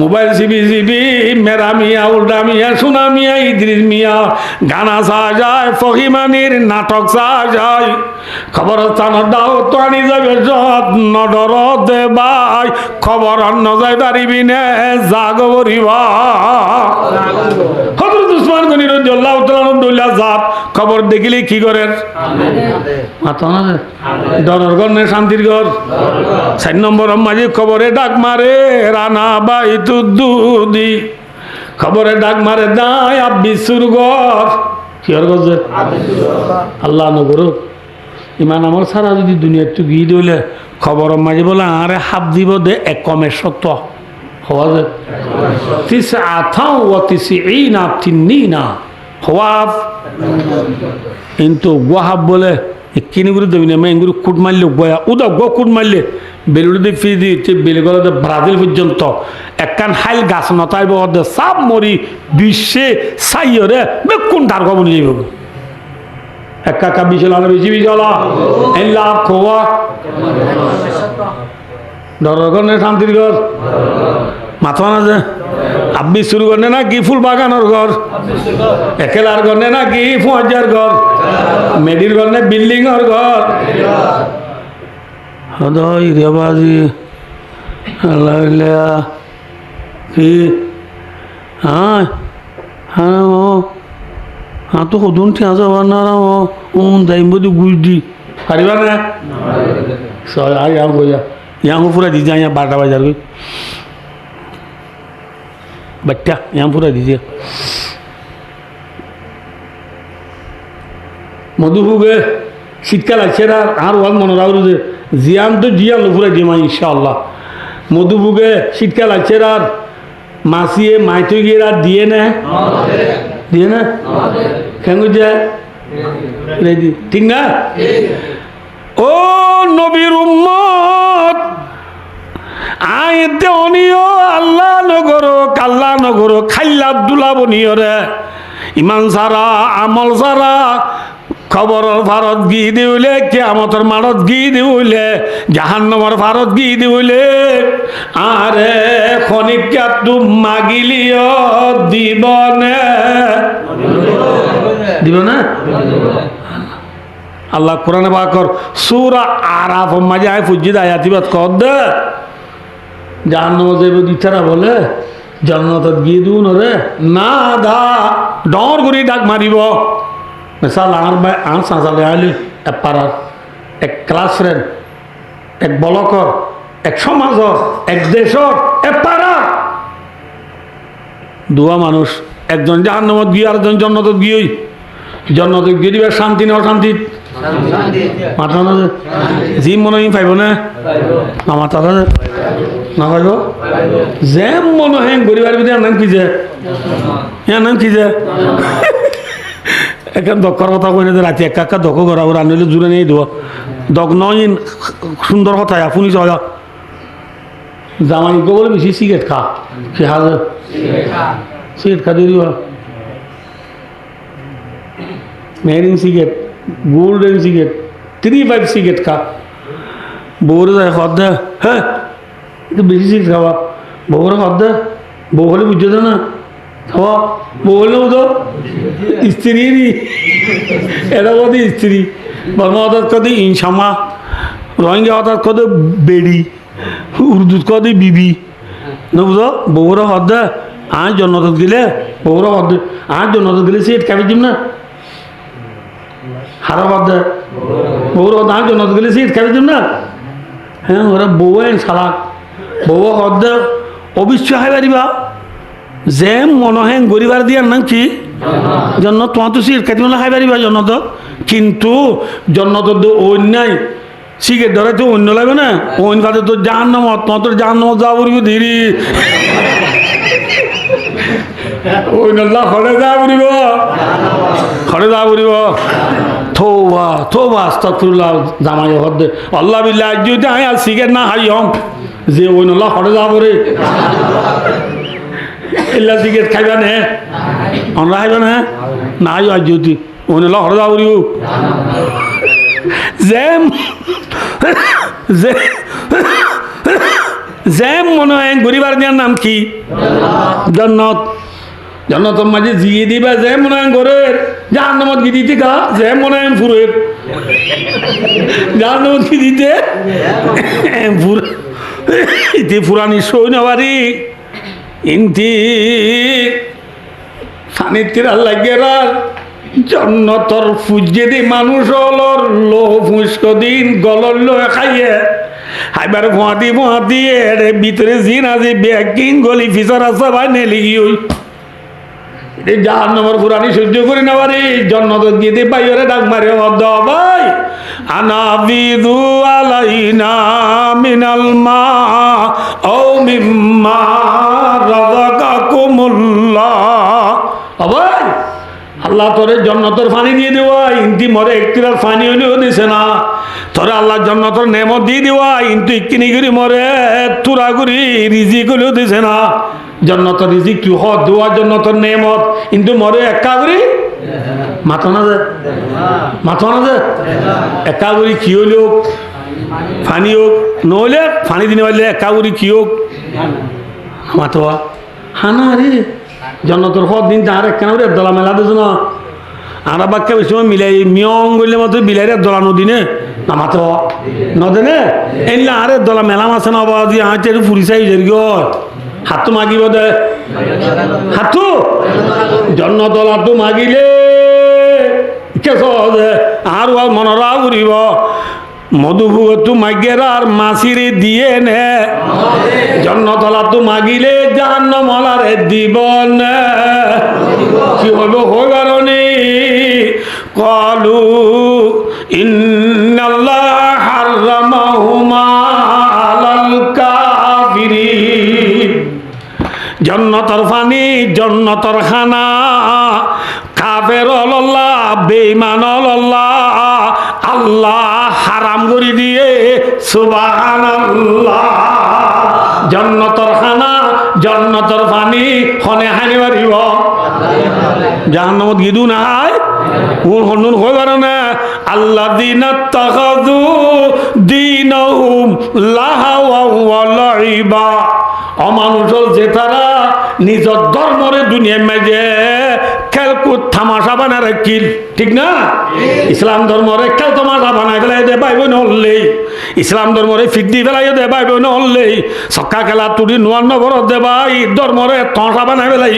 mobile CB CB মেরা মিয়া উল্টা মিয়া সোনা মিয়া ইদ্রিস মিয়া গানা চা যায় ফহিমানির নাটক চা যায় খবরস্থানত দাও তো আনি যাবে যত্ন ডর দে ভাই খবর অন্য যাই পারিবি নে জাগ বরিবা হযরত উসমান গনি রাদিয়াল্লাহু তাআলা দৌলা জাত খবর দেখিলে কি করেন মাথা না ডরের ঘর নে শান্তির ঘর 4 নম্বর মাঝে খবরে ডাক মারে রানা বাই তুদ্দুদি খবরে ডাক মারে দাই আব্বিসুর ঘর কি আর গজে আল্লাহ নগর ইমান আমার সারা যদি দুনিয়া একটু গিয়ে দিলে খবর মাঝে বলে আরে হাত দিব দে এক কমের সত্য হওয়া যায় তিস আথাও ও তিসি এই না তিন্নি না হওয়াব কিন্তু গোহাব বলে কিনিগুলো দেবি না মেয়েগুলো কুট মারলে গোয়া উদা গো কুট মারলে বেলুড়ি ফি দিয়ে বেলগলাতে ব্রাজিল পর্যন্ত একখান হাইল গাছ নতাইব সাপ মরি বিশ্বে সাইরে বেকুন ধার খবর নিয়ে যাইব একা বিশাল বেশি বিশাল লাভ খোয়া ডরের ঘর নেই শান্তির ঘর মাথা না যে আব্বি শুরু করলে না কি ফুল বাগানোর ঘর একেলার ঘর না কি ফুয়ার ঘর মেডির ঘর নে বিল্ডিং এর ঘর হদয় রেবাজি আল্লাহ কি হ্যাঁ হ্যাঁ ও হ্যাঁ তো সদন ঠিয়া যাবা না ও যাইম বদি গুজ দি পারিবা না সয় আই আম গইয়া ইয়াং পুরা দি যায় 12টা বাজার গই বাচ্চা ইয়াং পুরা দিছে মধুভোগে শীতকাল আছে না আর ওয়াল মনে রাখো যে জিয়াম তো জিয়াম পুরা দিমা ইনশাআল্লাহ মধুভোগে শীতকাল আছে আর মাসিয়ে মাইতো গিয়ে আর দিয়ে না কেন যায় রেডি ঠিক না ও নবীর উম্মত আইতে অনিও আল্লাহ নগর কাল্লা নগর খাইলা আব্দুল্লাহ বনিয়রে ইমান সারা আমল সারা খবর ভারত গিয়ে দিলে কিয়ামতের মারত গিয়ে দিলে জাহান্নামের ভারত গিয়ে দিলে আরে খনিকা তুম মাগিলিও দিবনে দিব না আল্লাহ কোরআনে বাকর সূরা আরাফ মাঝে আয় ফুজিদ আয়াতিবাদ কর দে জাহান্নামে যাইব দিতারা বলে জান্নাতত গিয়ে দিউন রে না দা ডর করে ডাক মারিব মিসাল আর সাঁচালে আইলি এক পাড়ার এক ক্লাস ফ্রেন্ড এক বলকর এক সমাজর এক দেশর এক পাড়ার দুয়া মানুষ একজন জাহান্নামত গিয়ে আরেকজন জান্নাতত গিয়ে জান্নাতত গিয়ে দিবে শান্তি না অশান্তি মাথা না জি মনে হয় পাইব না আমার তারা না পাইব যে মনে হয় গরিবার ভিতরে নাম কি যে নাম কি যে এখন দক্ষর কথা কই না যে রাতে একা একা দক্ষ করা ওরা আনলে জুড়ে নিয়ে দেবো দক নয় সুন্দর কথা আপনি চলা জামাই বলে বেশি সিগারেট খা সে হাজার সিগারেট খা দিয়ে দিব marine cigarette golden cigarette 3-5 cigarette খা বউরে যায় খদ দে হ্যাঁ একটু বেশি সিগারেট খাওয়া বউরে খদ দে বউ হলে বুঝছে না খাওয়া বউ হলেও তো স্ত্রীরই এটা বলতে স্ত্রী বর্মা অর্থাৎ কদি ইনসামা রোহিঙ্গা অর্থাৎ কদে বেড়ি উর্দুত কদি বিবি না বুঝো বউরে খদ দে আজ জন্নত গেলে বউরে খদ দে আজ জন্নত গেলে সিগারেট খাবি দিম না হারা বাদ দেয় বউর দাঁড় জন্য গেলে সিট খাবি দিম না হ্যাঁ ওরা বউ সালাক বউ হদ অবিশ্বাস হাই পারিবা যে মনহেন গরিবার দিয়ার নাম কি জন্য তোমার তো সিট খাইতে হাই পারিবা জন্নত কিন্তু জন্নত অন্যায় সিগারেট ধরে তো অন্য লাগবে না অন্য কাজে তো জাহান্নামত তোমার তোর জাহান্নামত যাওয়া পড়বি ধীরে ওই নল্লা খড়ে যা পড়িব খড়ে যা পড়িব থোবা আস্তাগফিরুল্লাহ জামাই হদ আল্লাহ বিল্লাহ যদি আই আর সিগারেট না হাই হম যে ওই নল্লা খড়ে যা পড়ে এল্লা সিগারেট খাইবা নে আমরা খাইবা না না আই আজ যদি ওই নল্লা খড়ে যা পড়িব যে মনে হয় গরিবার দিয়ার নাম কি জান্নাত জান্নাতের মাঝে জিয়ে দিবা যে মনে হয় ঘরের জাহান্নামত কি দিতে গা যে মনে হয় ফুরের জাহান্নামত কি দিতে ইতি ফুরানি সই নবারি ইন্তি ফানিতির আল্লাহ জন্নতর ফুজে দি মানুষ অলর লো ফুস্ক দিন গলর লো খাইয়ে হাইবার ভুয়াতি এর ভিতরে জিন আছে ব্যাকিং গলি ফিচার আছে ভাই নেলি ওই জাহান্নামের পুরানি সহ্য করে নেওয়ারে জন্নত দিয়ে দে ভাই ওরে ডাক মারে মদ ভাই আনাবিদু আলাইনা মিনাল মা ও মিম্মা রাযাকাকুমুল্লাহ ভাই আল্লাহ তোরে জন্নতর পানি দিয়ে দেওয়া ইন্তি মরে একটির পানি হইলেও দিছে না তোরে আল্লাহ জন্নতর নেমত দিয়ে দেওয়া কিন্তু ইকিনি করি মরে তুরা করি রিজিক হইলেও দিছে না জন্নতর রিজিক কি হত দেওয়া জন্নতর নেমত কিন্তু মরে একা করি মাথা না যায় একা করি কি হইলেও পানি হোক নহলে পানি দিনে পারলে একা করি কি হোক মাথা হানা রে জন্নতর হদ দিন তাহার কেন রে দলা মেলা দিস না আর বাক্যে ওই সময় মিলাই মিয়ং বললে মতো বিলাইরে দলা নদীনে নামাত নদে নে এনলে আরে দলা মেলা মাছে না বাবা দিয়ে হাঁচে ফুরি চাই হাতটো মাগিব দে হাতটো জন্নত লাটো মাগিলে কেছ দে আর মনরা উড়িব মধুভুগতু মাগের আর মাসিরে দিয়ে নে জন্নতলাতু মাগিলে জাহান্নামলারে দিব না কি হলো হইবারনি ক্বালু ইন্নাল্লাহ হারামাহুমা আলাল কাফিরিন জন্নতর পানি জন্নতর খানা কাফের আল্লাহ বেঈমান আল্লাহ আল্লাহ হারাম করে দিয়ে সুবহানাল্লাহ জন্নতর খানা জন্নতর পানি হনে হানি মারিব জাহান্নামত গিদু নাই কোন হনুন হইবার না আল্লাযিনা তাখাযু দীনাহুম লাহাওয়া ওয়া লাইবা অমানুষল যে তারা নিজের ধর্মরে দুনিয়ার মাঝে খেলকুদ থামাশা বানা রাখিল ঠিক না ইসলাম ধর্মরে খেল তামাশা বানাই ফেলাই দে ভাই বোন হলেই ইসলাম ধর্মরে ফিদ্দি ফেলাই দে ভাই বোন হলেই সক্কা খেলা তুড়ি নোয়ার নবর দে ভাই ধর্মরে তমসা বানাই ফেলাই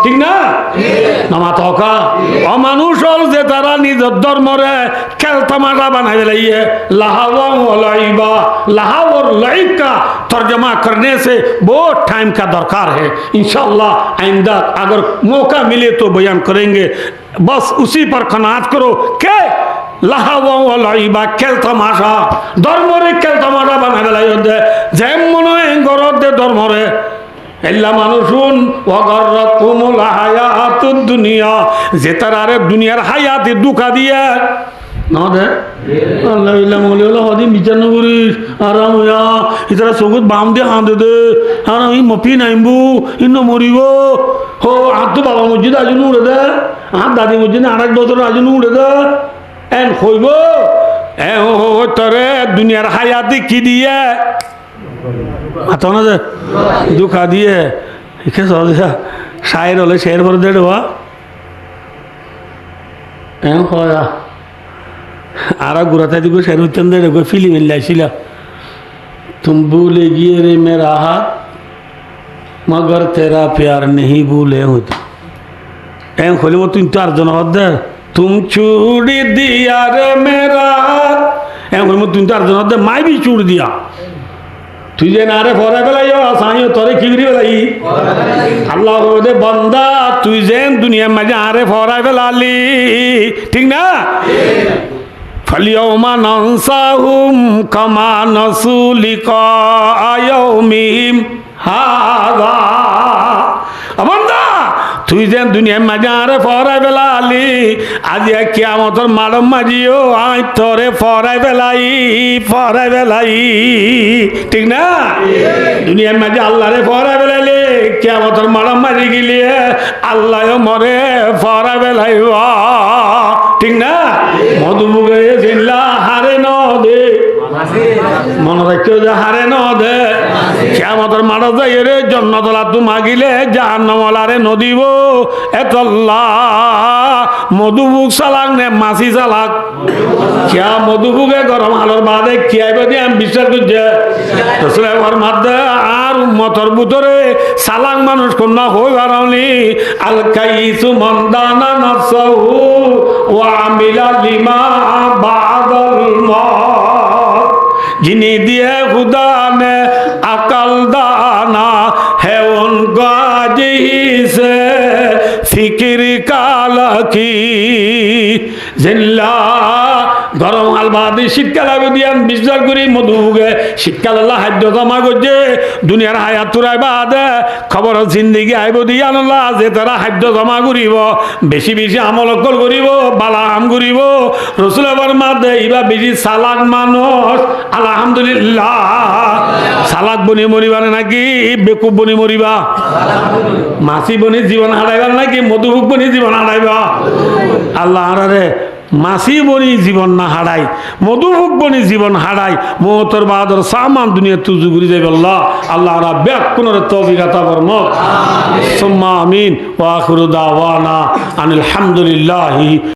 ঠিক না নামা তকা অমানুষল যে তারা নিজের ধর্মরে খেল তামাশা বানাই ফেলাই লাহাওয়া লাইবা लाहौर लाइफ का तर्जमा करने से बहुत टाइम का दरकार है इंशाअल्लाह आइंदा अगर मौका मिले तो बयान करेंगे बस उसी पर कनात करो के लाहौर लाइबा खेल तमाशा धर्मरे खेल तमाशा बना गलाई जेमनो गरद दे धर्मरे এল্লা মানুষুন ওয়াগাররাকুমুল হায়াতুদ দুনিয়া যে তারারে দুনিয়ার হায়াতে দুকা দিয়া না দে আল্লাহ ইল্লা মৌলা হদি বিচার না করিস আরাম হইয়া ইতারা চকুত বাম দিয়ে হাঁদে দে আর আমি মফি নাইমবু ইন্ন মরিব হো হাত তো বাবা মসজিদ আজুন উড়ে দে হাত দাদি মসজিদ আরেক বছর আজুন উড়ে দে এন হইব এ তরে দুনিয়ার হায়াতে কি দিয়ে আতো না যে দুঃখা দিয়ে শায়ের হলে শের ভরে দে দেওয়া এম হয় আর গুড়াতে দিকে শের উত্তম দে দেখো ফিলিম লাইছিল तुम भूले गिए रे मेरा हाथ मगर तेरा प्यार नहीं भूले हूँ एम खोले वो तुम तो अर्जुन दे तुम छुड़ी दिया रे मेरा हाथ एम खोले तुम तो अर्जुन दे माई भी छुड़ दिया তুই যে নারে ফরাই ফেলাই সাইও তোরে খিগরি ফেলাই আল্লাহ দে বান্দা তুই যে দুনিয়ার মাঝে আরে ফরাই ফেলালি ঠিক না ফালিয়াউমা নানসাহুম কামা নাসু লিকা ইয়াউমিহিম হাযা বান্দা তুই যে দুনিয়ার মাঝে আরে ফরাই ফেলালি আজি কিয়ামতের মালম মাঝিও আই তোরে ফরাই ফেলাই ঠিক না দুনিয়ার মাঝে আল্লাহরে ফরাই ফেলাইলে কিয়ামতের মালম মাঝি গেলে আল্লাহ মরে ফরাই ফেলাইব ঠিক না মধুমুখে জিল্লা হারে ন দে মনে রাখিও যে হারে ন দে কিয়ামতের মাঠে যাই রে জন্নতলা তু মাগিলে জাহান্নামলারে নদীব এতল্লা মধুবুক চালাক নে মাছি চালাক কিয়া মধুবুকে গরম আলোর বাদে কিয়াইব দিয়ে আমি বিশ্বাস করছে রসুলের মাধ্যমে আর উম্মতর ভিতরে চালাক মানুষ কন্যা হই বারণি আল কাইসু মন্দানা নাফসাহু ওয়া আমিলা লিমা বাদাল মত যিনি দিয়ে খুদা নে আকাল দানা হেউন গাজিছে ফিকির কালকি জিল্লা গরম আলবাদি শীতকাল আগে দিয়ে বিশ্বাস করি মধুকে শীতকাল আল্লাহ খাদ্য জমা করছে দুনিয়ার হায়াত তুরাই বাদে খবর জিন্দিগি আইব দিয়ে আল্লাহ যে তারা খাদ্য জমা করিব বেশি বেশি আমল অকল করিব বালা আম করিব রসুল আবার মাদে ইবা বেশি চালাক মানুষ আলহামদুলিল্লাহ চালাক বনি মরিবা নাকি বেকুব বনি মরিবা মাছি বনি জীবন হারাইবা নাকি মধুভুক বনি জীবন হারাইবা আল্লাহ আরে মাছি বনি জীবন না হারাই মধুভুক বনি জীবন হারাই মোহতর বাদর সামান দুনিয়া তুজু ঘুরি যাবে আল্লাহ আল্লাহ রা ব্যাক কোনর তৌফিকাতা বরমত সুম্মা আমিন ওয়া আখিরু দাওয়ানা আনিল হামদুলিল্লাহি